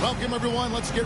Welcome, everyone. Let's get...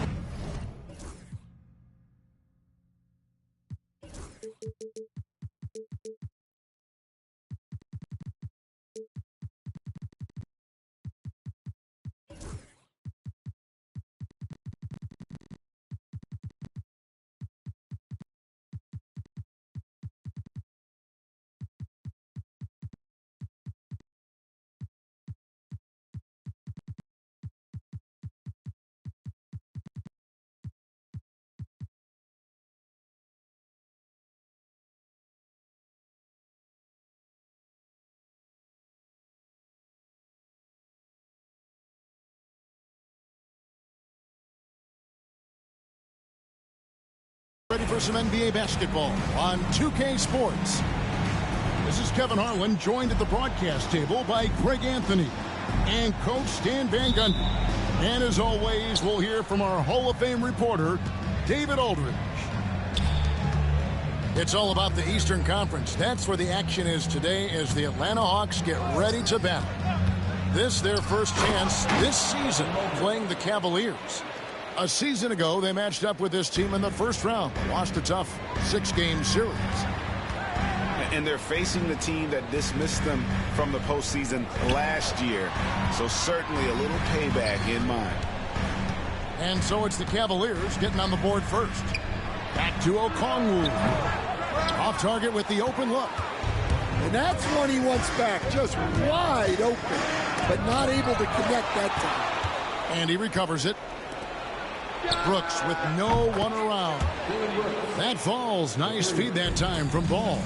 Ready for some NBA basketball on 2K Sports. This is Kevin Harlan, joined at the broadcast table by Greg Anthony and Coach Stan Van Gundy. And as always, we'll hear from our Hall of Fame reporter, David Aldridge. It's all about the Eastern Conference. That's where the action is today as the Atlanta Hawks get ready to battle. This their first chance this season playing the Cavaliers. A season ago, they matched up with this team in the first round, lost a tough 6-game series. And they're facing the team that dismissed them from the postseason last year. So certainly a little payback in mind. And so it's the Cavaliers getting on the board first. Back to Okongwu. Off target with the open look. And that's one he wants back, just wide open, but not able to connect that time. And he recovers it. Brooks with no one around. That falls. Nice feed that time from Ball.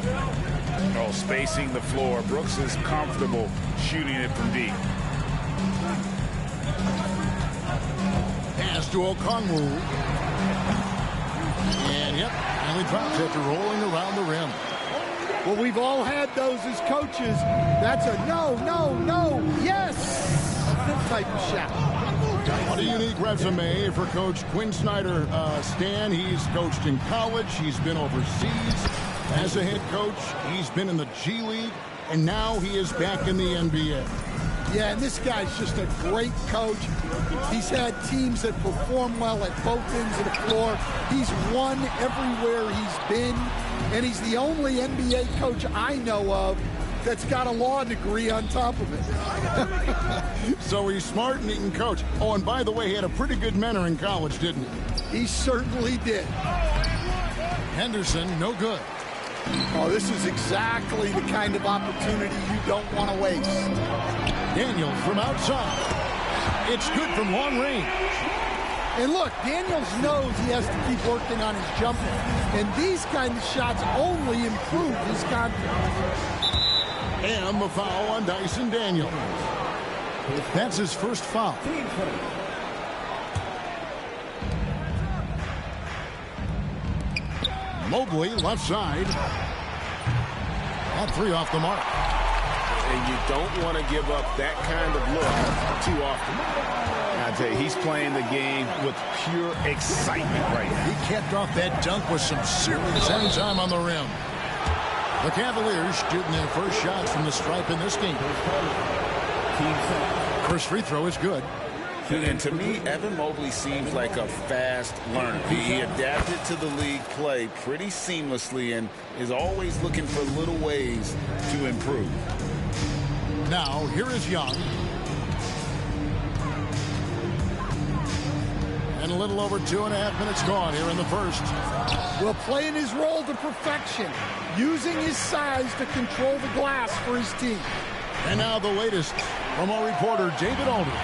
Oh, spacing the floor. Brooks is comfortable shooting it from deep. Pass to Okongwu. And, yep, finally drops after rolling around the rim. Well, we've all had those as coaches. That's a no, no, no, yes type of shot. What a unique resume for Coach Quinn Snyder. Stan, he's coached in college. He's been overseas as a head coach. He's been in the G League, and now he is back in the NBA. Yeah, and this guy's just a great coach. He's had teams that perform well at both ends of the floor. He's won everywhere he's been, and he's the only NBA coach I know of that's got a law degree on top of it. So he's smart and he can coach. Oh, and by the way, he had a pretty good mentor in college, didn't he? He certainly did. Henderson, no good. Oh, this is exactly the kind of opportunity you don't want to waste. Daniels from outside. It's good from long range. And look, Daniels knows he has to keep working on his jumper. And these kind of shots only improve his confidence. And the foul on Dyson Daniels. That's his first foul. Mobley, left side. That three off the mark. And you don't want to give up that kind of look too often. I tell you, he's playing the game with pure excitement right now. He capped off that dunk with some serious end time on the rim. The Cavaliers shooting their first shots from the stripe in this game. First free throw is good. And to me, Evan Mobley seems like a fast learner. He adapted to the league play pretty seamlessly and is always looking for little ways to improve. Now, here is Young. And a little over 2.5 minutes gone here in the first. Well, playing his role to perfection, using his size to control the glass for his team. And now the latest from our reporter, David Aldridge.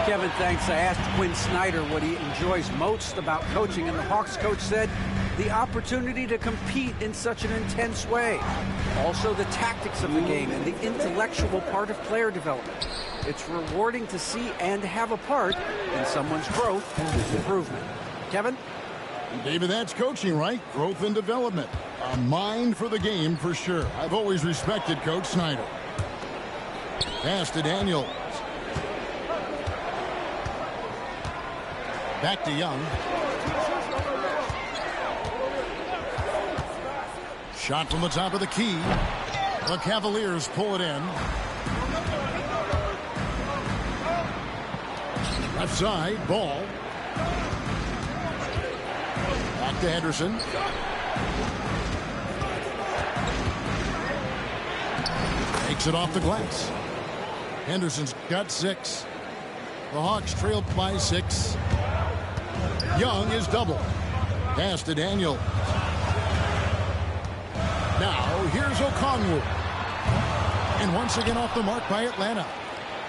Kevin, thanks. I asked Quinn Snyder what he enjoys most about coaching, and the Hawks coach said the opportunity to compete in such an intense way. Also, the tactics of the game and the intellectual part of player development. It's rewarding to see and have a part in someone's growth and improvement. Kevin? David, that's coaching, right? Growth and development. A mind for the game for sure. I've always respected Coach Snyder. Pass to Daniels. Back to Young. Shot from the top of the key. The Cavaliers pull it in. Left side, ball. Back to Henderson. Takes it off the glass. Henderson's got 6. The Hawks trail by 6. Young is double. Pass to Daniel. Now here's Okongwu. And once again off the mark by Atlanta.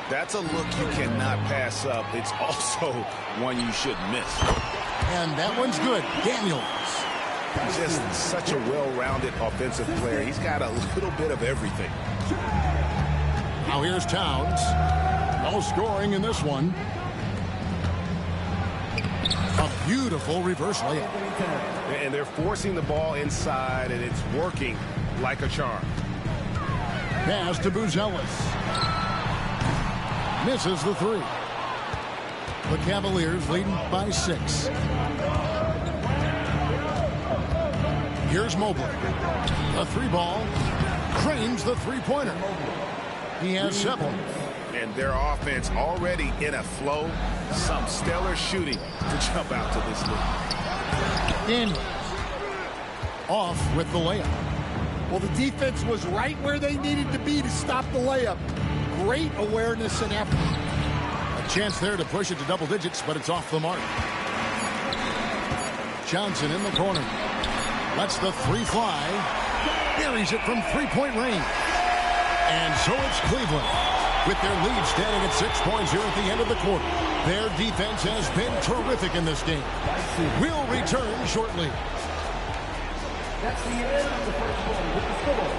That's a look you cannot pass up. It's also one you shouldn't miss. And that one's good. Daniels. He's just such a well-rounded offensive player. He's got a little bit of everything. Now here's Towns. No scoring in this one. A beautiful reverse layup. And they're forcing the ball inside, and it's working like a charm. Pass to Buzelis. Misses the 3. The Cavaliers leading by 6. Here's Mobley. The 3 ball. Cranes the 3-pointer. He has 7. And their offense already in a flow. Some stellar shooting to jump out to this lead. Daniels. Off with the layup. Well, the defense was right where they needed to be to stop the layup. Great awareness and effort. A chance there to push it to double digits, but it's off the mark. Johnson in the corner. Lets the 3 fly. Buries it from 3-point range. And so it's Cleveland. With their lead standing at 6 points here at the end of the quarter. Their defense has been terrific in this game. We'll return shortly. That's the end of the first quarter with the score.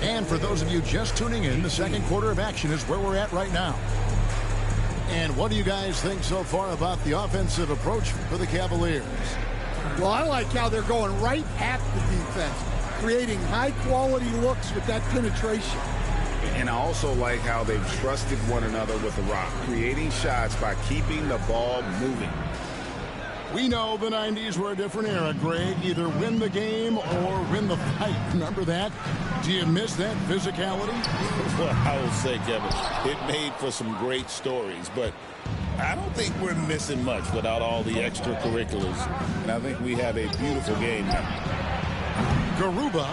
And for those of you just tuning in, the second quarter of action is where we're at right now. And what do you guys think so far about the offensive approach for the Cavaliers? Well, I like how they're going right at the defense, creating high-quality looks with that penetration. And I also like how they've trusted one another with the rock, creating shots by keeping the ball moving. We know the 90s were a different era, Greg. Either win the game or win the fight. Remember that? Do you miss that physicality? Well, I will say, Kevin, it made for some great stories, but I don't think we're missing much without all the extracurriculars. And I think we have a beautiful game now. Garuba.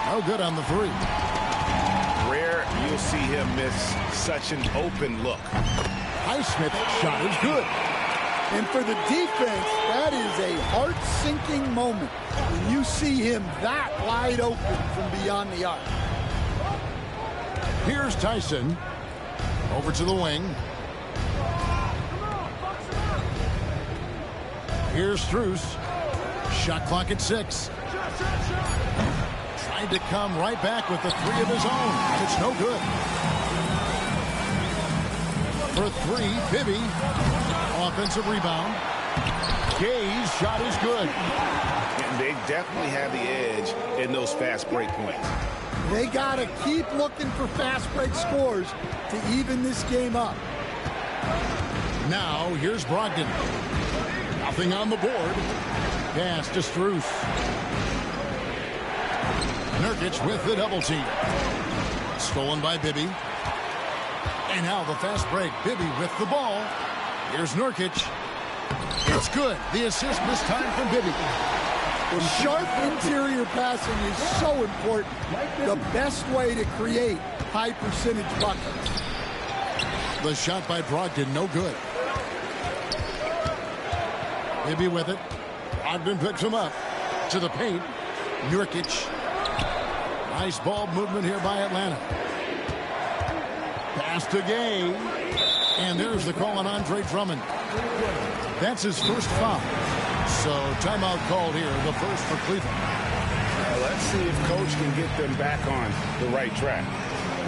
No good on the 3. Rare you'll see him miss such an open look. Highsmith's shot is good. And for the defense, that is a heart-sinking moment when you see him that wide open from beyond the arc. Here's Tyson. Over to the wing. Here's Strus. Shot clock at 6. Tried to come right back with the 3 of his own. It's no good. For 3, Bibby. Offensive rebound. Gay's shot is good. And they definitely have the edge in those fast break points. They got to keep looking for fast break scores to even this game up. Now, here's Brogdon. Nothing on the board. Pass to Strus. Nurkic with the double team. Stolen by Bibby. And now the fast break. Bibby with the ball. Here's Nurkic. It's good. The assist this time from Bibby. Sharp interior passing is so important. The best way to create high percentage buckets. The shot by Brogdon, no good. Bibby with it. Brogdon picks him up. To the paint. Nurkic. Nice ball movement here by Atlanta. Pass to Gay. And there's the call on Andre Drummond. That's his first foul. So timeout called here, the first for Cleveland. Let's see if Coach can get them back on the right track.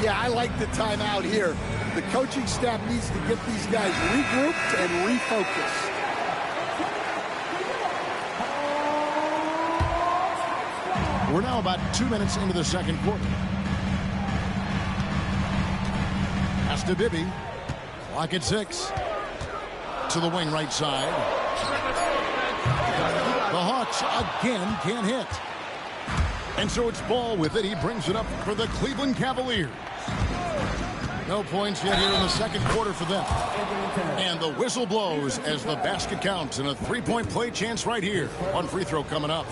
Yeah, I like the timeout here. The coaching staff needs to get these guys regrouped and refocused. We're now about 2 minutes into the second quarter. Pass to Bibby. Clock at 6. To the wing right side. The Hawks again can't hit. And so it's Ball with it. He brings it up for the Cleveland Cavaliers. No points yet here in the second quarter for them. And the whistle blows as the basket counts, and a three-point play chance right here. One free throw coming up.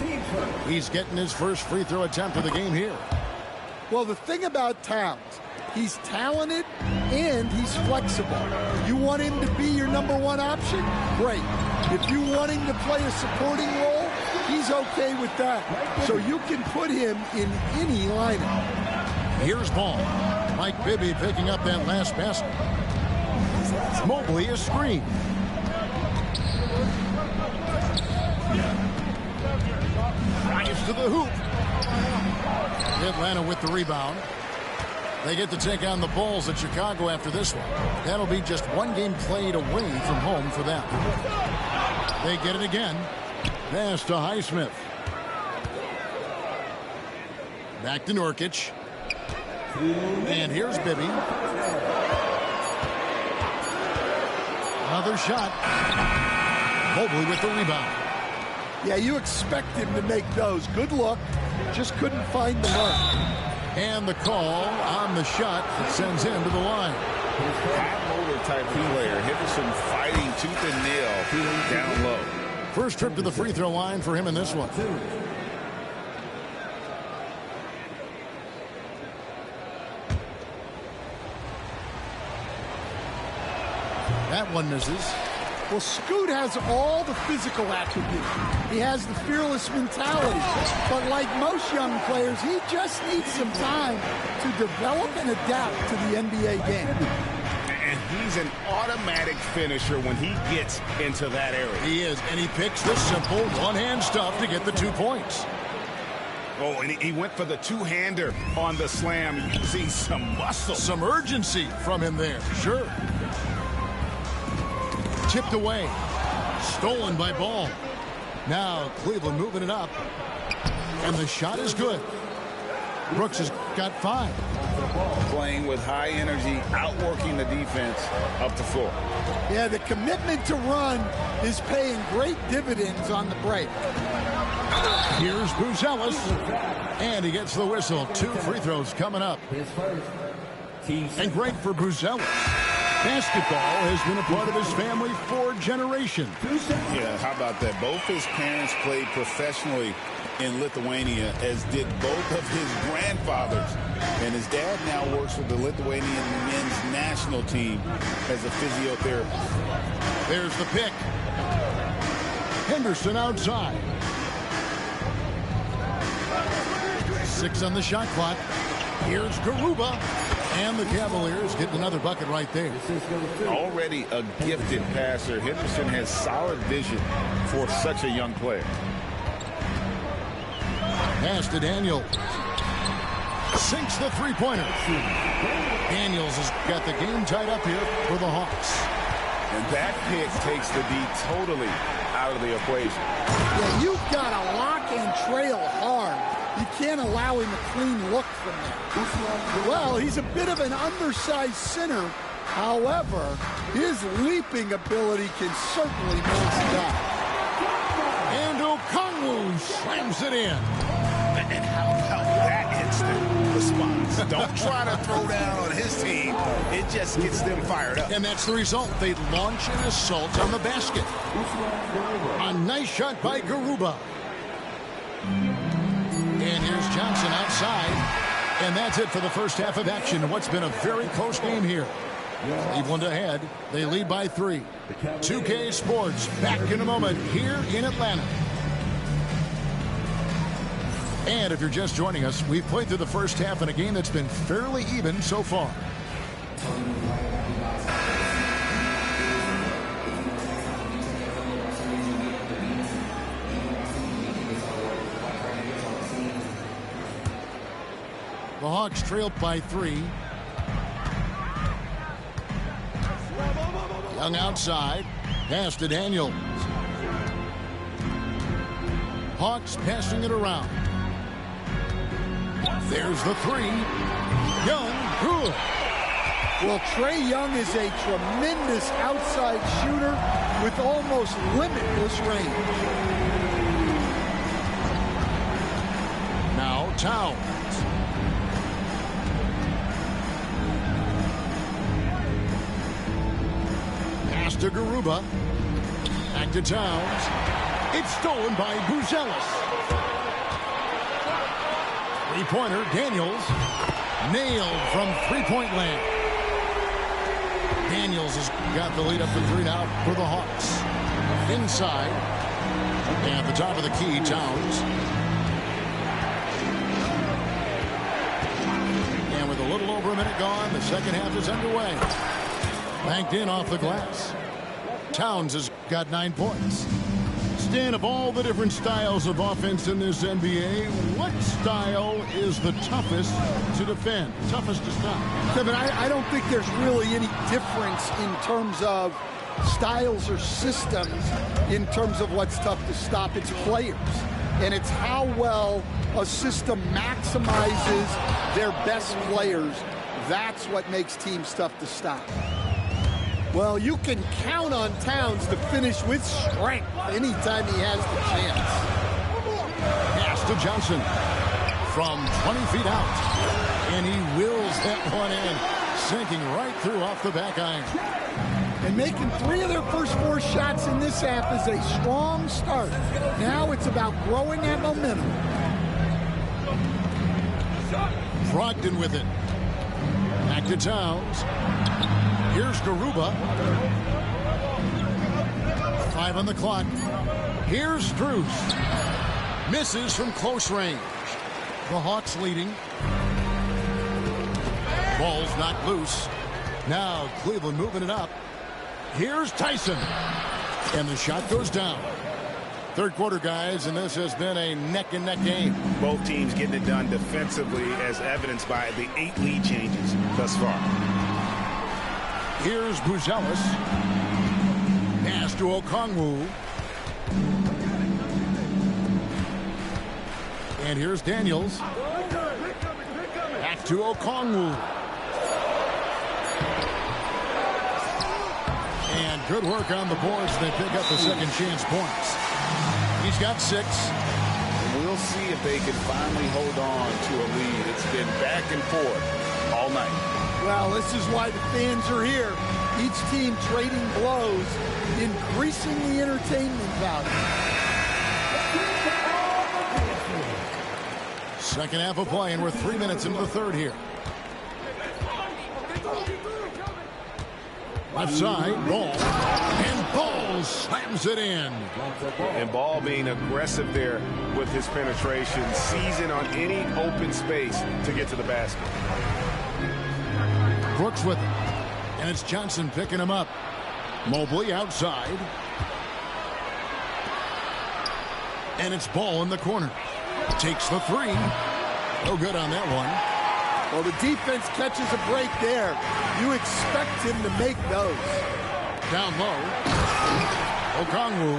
He's getting his first free throw attempt of the game here. Well, the thing about Towns, he's talented and he's flexible. You want him to be your number one option? Great. If you want him to play a supporting role, he's okay with that. So you can put him in any lineup. Here's Ball. Mike Bibby picking up that last basket. Mobley a screen. Drives to the hoop. Atlanta with the rebound. They get to take on the Bulls at Chicago after this one. That'll be just one game played away from home for them. They get it again. Pass to Highsmith. Back to Nurkic. And here's Bibby. Another shot. Mobley with the rebound. Yeah, you expect him to make those. Good look. Just couldn't find the mark. And the call on the shot that sends him to the line. High motor type of player. Henderson fighting tooth and nail down low. First trip to the free throw line for him in this one. That one misses. Well, Scoot has all the physical attributes. He has the fearless mentality. But like most young players, he just needs some time to develop and adapt to the NBA game. And he's an automatic finisher when he gets into that area. He is, and he picks the simple one-hand stuff to get the 2 points. Oh, and he went for the two-hander on the slam. You can see some muscle. Some urgency from him there, sure. Chipped away. Stolen by Ball. Now Cleveland moving it up. And the shot is good. Brooks has got 5. Playing with high energy, outworking the defense up the floor. Yeah, the commitment to run is paying great dividends on the break. Here's Buzelis. And he gets the whistle. 2 free throws coming up. And great for Buzelis. Basketball has been a part of his family for generations. Yeah, how about that? Both his parents played professionally in Lithuania, as did both of his grandfathers. And his dad now works with the Lithuanian men's national team as a physiotherapist. There's the pick. Henderson outside. 6 on the shot clock. Here's Garuba. And the Cavaliers getting another bucket right there. Already a gifted passer, Henderson has solid vision for such a young player. Pass to Daniel. Sinks the three-pointer. Daniels has got the game tied up here for the Hawks. And that pick takes the D totally out of the equation. Yeah, you've got to lock and trail hard. You can't allow him a clean look from there. Well, he's a bit of an undersized center. However, his leaping ability can certainly mask that. And Okongwu slams it in. And how about that instant response? Don't try to throw down on his team. It just gets them fired up. And that's the result. They launch an assault on the basket. A nice shot by Garuba. And here's Johnson outside. And that's it for the first half of action. What's been a very close game here. Cleveland ahead. They lead by 3. 2K Sports back in a moment here in Atlanta. And if you're just joining us, we've played through the first half in a game that's been fairly even so far. The Hawks trailed by 3. Young outside. Pass to Daniels. Hawks passing it around. There's the three. Young, good. Well, Trae Young is a tremendous outside shooter with almost limitless range. Now Towns. Pass to Garuba. Back to Towns. It's stolen by Buzelis. Three-pointer, Daniels. Nailed from three-point land. Daniels has got the lead up to 3 now for the Hawks. Inside. And at the top of the key, Towns. And with a little over a minute gone, the second half is underway. Banked in off the glass. Towns has got 9 points. Stan, of all the different styles of offense in this NBA, what style is the toughest to defend, toughest to stop? Kevin, I don't think there's really any difference in terms of styles or systems in terms of what's tough to stop. It's players. And it's how well a system maximizes their best players. That's what makes teams tough to stop. Well, you can count on Towns to finish with strength anytime he has the chance. Pass to Johnson from 20 feet out. And he wills that one in, sinking right through off the back iron. And making 3 of their first 4 shots in this half is a strong start. Now it's about growing that momentum. Brogdon with it. Back to Towns. Here's Garuba. 5 on the clock. Here's Strus. Misses from close range. The Hawks leading. Ball's knocked loose. Now Cleveland moving it up. Here's Tyson. And the shot goes down. Third quarter, guys, and this has been a neck-and-neck game. Both teams getting it done defensively, as evidenced by the 8 lead changes thus far. Here's Buzelis. Pass to Okongwu. And here's Daniels. Back to Okongwu. And good work on the boards. They pick up the second chance points. He's got 6. We'll see if they can finally hold on to a lead. It's been back and forth all night. Well, this is why the fans are here. Each team trading blows, increasing the entertainment value. Second half of play, and we're 3 minutes into the third here. Left side, Ball. And Ball slams it in. And Ball being aggressive there with his penetration, seizing on any open space to get to the basket. Brooks with it. And it's Johnson picking him up. Mobley outside. And it's Ball in the corner. Takes the 3. No good on that one. Well, the defense catches a break there. You expect him to make those. Down low. Okongwu.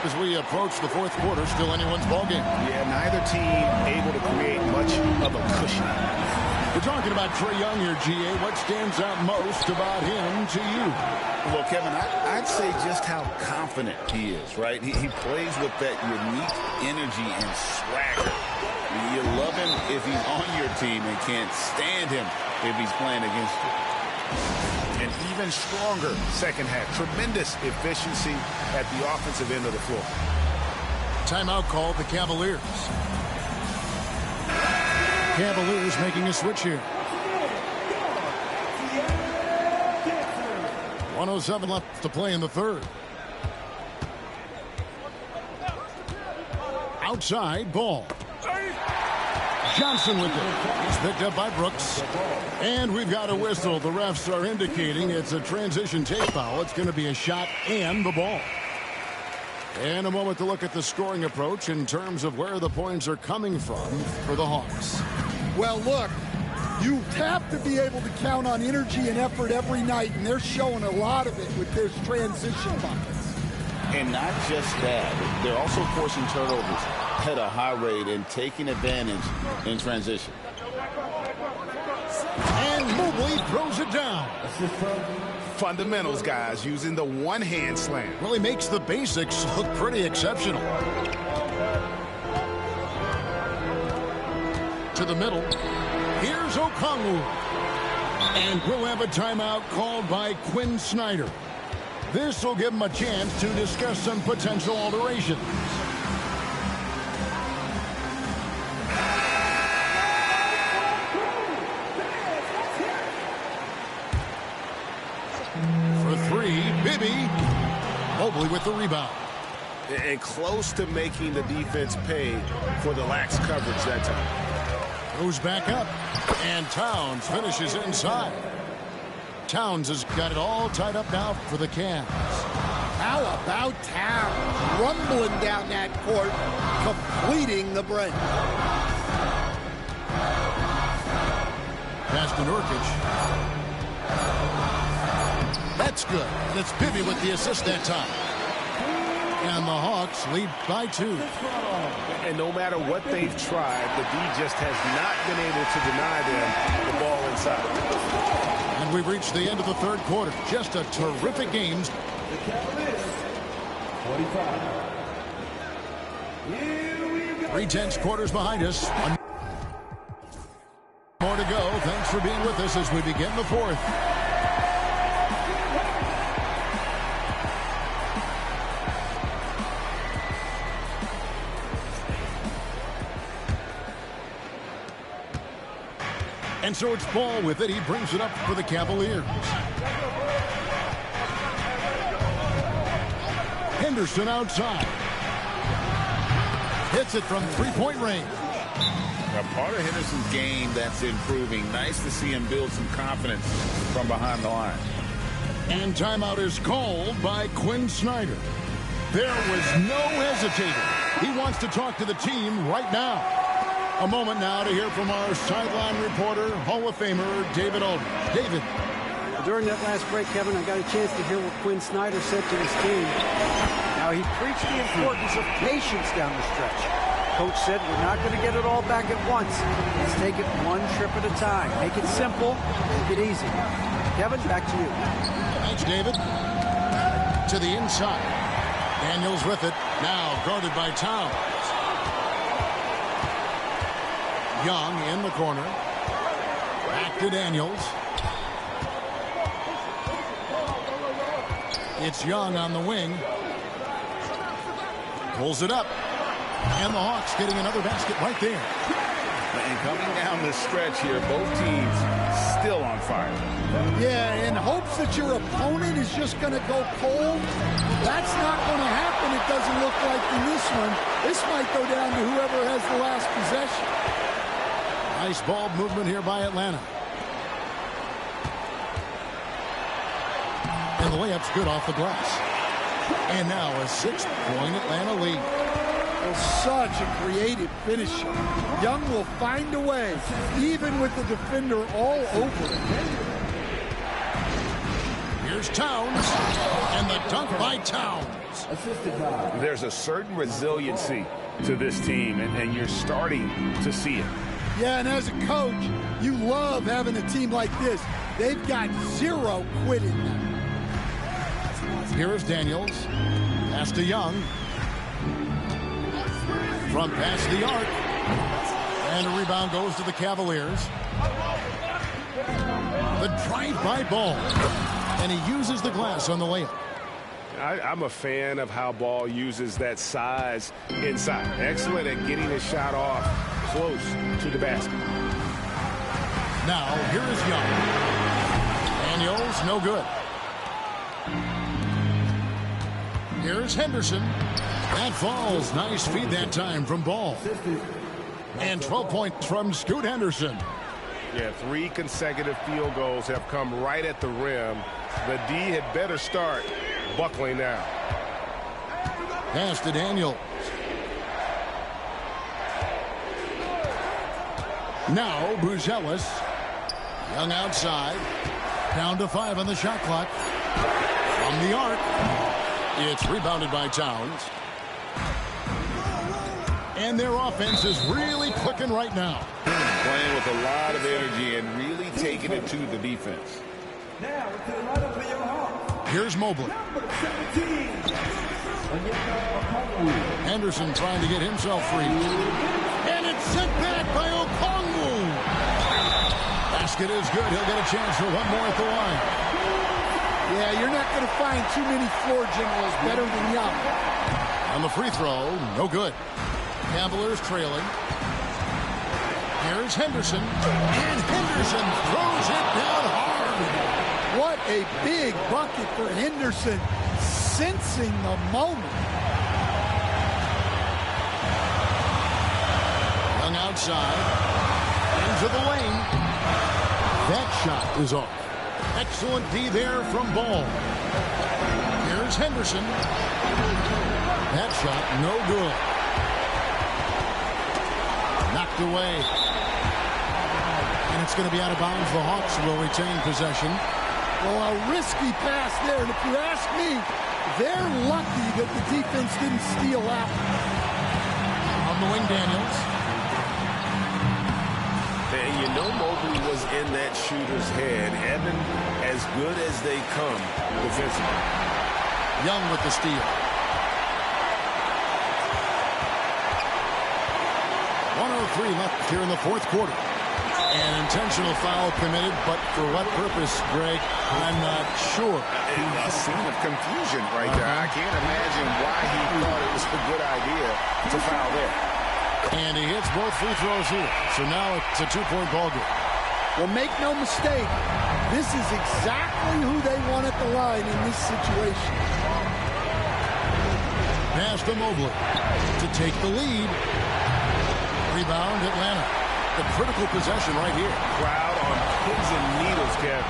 As we approach the fourth quarter, still anyone's ballgame. Yeah, neither team able to create much of a cushion. We're talking about Trae Young here, GA. What stands out most about him to you? Well, Kevin, I'd say just how confident he is, right? He plays with that unique energy and swagger. You love him if he's on your team and can't stand him if he's playing against you. An even stronger second half. Tremendous efficiency at the offensive end of the floor. Timeout called the Cavaliers. Cavaliers making a switch here. 1:07 left to play in the third. Outside, Ball. Johnson with it. He's picked up by Brooks. And we've got a whistle. The refs are indicating it's a transition take foul. It's going to be a shot and the ball. And a moment to look at the scoring approach in terms of where the points are coming from for the Hawks. Well, look, You have to be able to count on energy and effort every night, and they're showing a lot of it with their transition buckets. And not just that, they're also forcing turnovers at a high rate and taking advantage in transition. And Mobley throws it down. Fundamentals, guys, using the one-hand slam. Really makes the basics look pretty exceptional. To the middle. Here's Okongwu. And we'll have a timeout called by Quinn Snyder. This will give him a chance to discuss some potential alterations. For three, Bibby. Mobley with the rebound. And close to making the defense pay for the lax coverage that time. Goes back up, and Towns finishes inside. Towns has got it all tied up now for the Cavs. How about Towns rumbling down that court, completing the break. Pass to Nurkic. That's good. That's Bibby with the assist that time. And the Hawks lead by 2. And no matter what they've tried, the D just has not been able to deny them the ball inside. And we've reached the end of the third quarter. Just a terrific game. The Cavaliers, 45. Here we go. 3/10 quarters behind us. One more to go. Thanks for being with us as we begin the fourth. And so it's Ball with it. He brings it up for the Cavaliers. Henderson outside. Hits it from three-point range. Now, part of Henderson's game that's improving. Nice to see him build some confidence from behind the line. And timeout is called by Quinn Snyder. There was no hesitating. He wants to talk to the team right now. A moment now to hear from our sideline reporter, Hall of Famer David Aldridge. David. During that last break, Kevin, I got a chance to hear what Quinn Snyder said to his team. Now, he preached the importance of patience down the stretch. Coach said we're not going to get it all back at once. Let's take it one trip at a time. Make it simple, make it easy. Kevin, back to you. Thanks, David. To the inside. Daniels with it. Now guarded by Towns. Young in the corner. Back to Daniels. It's Young on the wing. Pulls it up. And the Hawks getting another basket right there. And coming down the stretch here, both teams still on fire. Yeah, in hopes that your opponent is just going to go cold. That's not going to happen, it doesn't look like in this one. This might go down to whoever has the last possession. Nice ball movement here by Atlanta. And the layup's good off the glass. And now a 6-point Atlanta lead. Well, such a creative finisher. Young will find a way, even with the defender all over him. Here's Towns. And the dunk by Towns. Assisted by. There's a certain resiliency to this team, and you're starting to see it. Yeah, and as a coach, you love having a team like this. They've got zero quit in them. Here is Daniels. Pass to Young. From past the arc. And a rebound goes to the Cavaliers. The drive by Ball. And he uses the glass on the layup. I'm a fan of how Ball uses that size inside. Excellent at getting his shot off close to the basket. Now, here is Young. Daniels, no good. Here's Henderson. That falls. Nice feed that time from Ball. And 12 points from Scoot Henderson. Yeah, 3 consecutive field goals have come right at the rim. The D had better start buckling now. Pass to Daniels. Now Buzelis. Young outside. Down to 5 on the shot clock. From the arc. It's rebounded by Towns. And their offense is really clicking right now. Playing with a lot of energy and really taking it to the defense. Now to the lineup for your Hawks. Here's Mobley. Number 17. Henderson trying to get himself free. And it's sent back by Okongwu. Basket is good. He'll get a chance for one more at the line. Yeah, you're not going to find too many floor generals better than Young. On the free throw, no good. Cavaliers trailing. Here's Henderson. And Henderson throws it down hard. What a big bucket for Henderson, sensing the moment. Young outside. Into the lane. That shot is off. Excellent D there from Ball. Here's Henderson. That shot, no good. Knocked away. And it's going to be out of bounds. The Hawks will retain possession. Well, a risky pass there. And if you ask me, they're lucky that the defense didn't steal out. On the wing, Daniels. And you know Mobley was in that shooter's head. Evan, as good as they come defensively. Young with the steal. 1:03 left here in the fourth quarter. An intentional foul committed, but for what purpose, Greg? I'm not sure. A scene of confusion right there. I can't imagine why he thought it was a good idea to foul there. And he hits both free throws here. So now it's a two-point ball game. Well, make no mistake, this is exactly who they want at the line in this situation. Pass to Mobley to take the lead. Rebound, Atlanta. The critical possession right here. Crowd on pins and needles, Kev.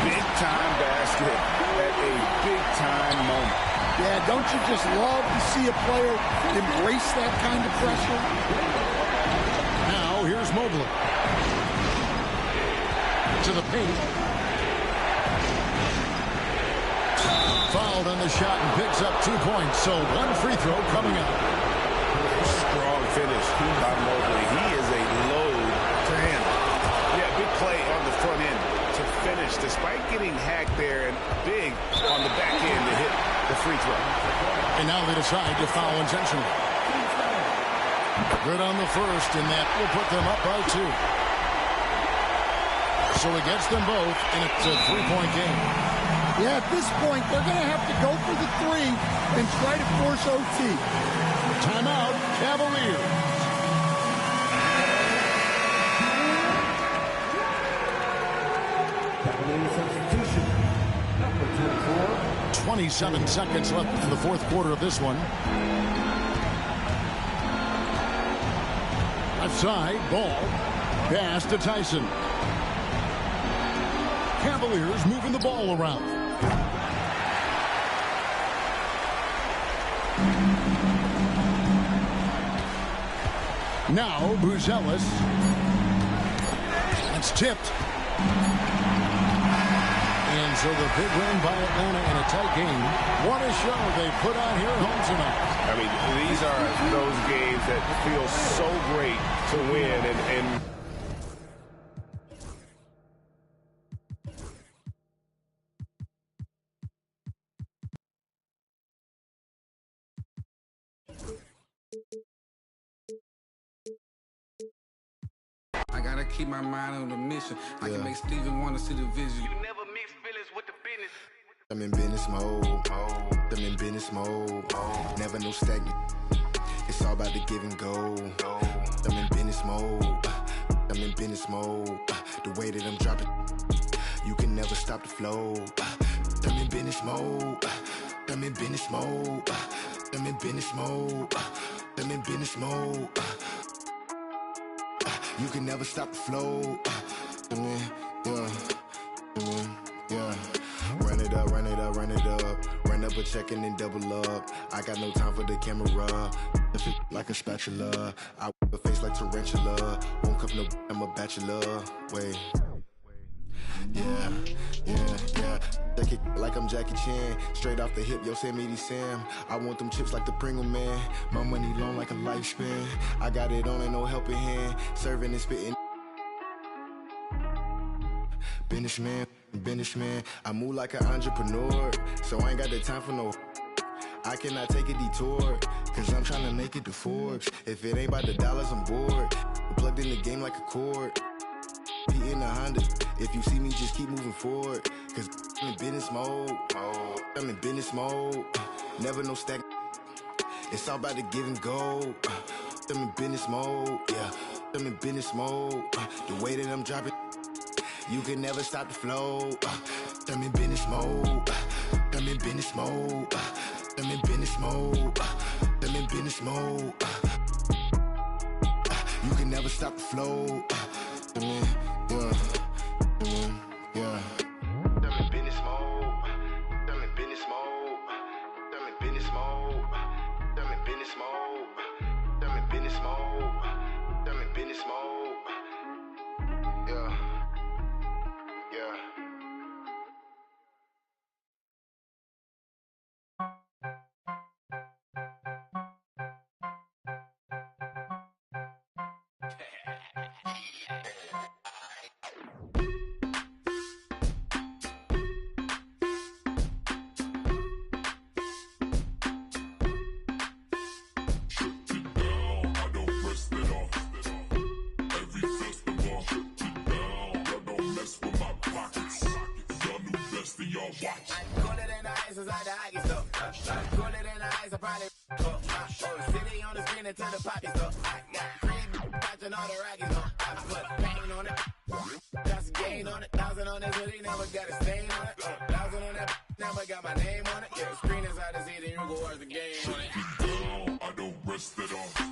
Big-time basket at a big-time moment. Yeah, don't you just love to see a player embrace that kind of pressure? Now, here's Mobley. To the paint. Fouled on the shot and picks up 2 points. So one free throw coming up. Strong finish by Mobley. He is a load to handle. Yeah, big play on the front end to finish, despite getting hacked there, and big on the back end to hit the free throw. And now they decide to foul intentionally. Good on the first, and that will put them up by 2. So he gets them both, and it's a 3-point game. Yeah, at this point, they're going to have to go for the 3 and try to force OT. Timeout, Cavaliers. Cavaliers substitution. Number 24. 27 seconds left in the fourth quarter of this one. Left side, Ball. Pass to Tyson. Cavaliers moving the ball around. Now, Buzelis. It's tipped. And so the big win by Atlanta in a tight game. What a show they put on here at home tonight. I mean, these are those games that feel so great to win, and I gotta keep my mind on the mission. I can make Steven want to see the vision. You never mix feelings with the business. I'm in business mode. I'm in business mode. Never no stagnant. It's all about the give and go. I'm in business mode. I'm in business mode. The way that I'm dropping, you can never stop the flow. I'm in business mode. I'm in business mode. I'm in business mode. I'm in business mode. You can never stop the flow. Yeah. Run it up, run it up, run it up. Run up a check and then double up. I got no time for the camera. If it like a spatula, I whip a face like tarantula. Won't cuff no, I'm a bachelor. Wait. yeah. That kick like I'm Jackie Chan. Straight off the hip, Yosemite Sam. I want them chips like the Pringle Man. My money long like a lifespan. I got it on and no helping hand. Serving and spitting. Businessman. I move like an entrepreneur. So I ain't got the time for no. I cannot take a detour, cause I'm trying to make it to Forbes. If it ain't about the dollars, I'm bored. I'm plugged in the game like a cord. Be in a Honda. If you see me, just keep moving forward. Cause I'm in business mode. I'm in business mode. Never no stack. It's all about the give and go. I'm in business mode. Yeah, I'm in business mode. The way that I'm dropping, you can never stop the flow. I'm in business mode. I'm in business mode. I'm in business mode. I'm in business mode. You can never stop the flow. Yeah. I'm in business mode. I'm in business mode. I'm in business mode. I'm in business mode. I'm in business mode. I'm in business mode. Yeah. I don't rest it off.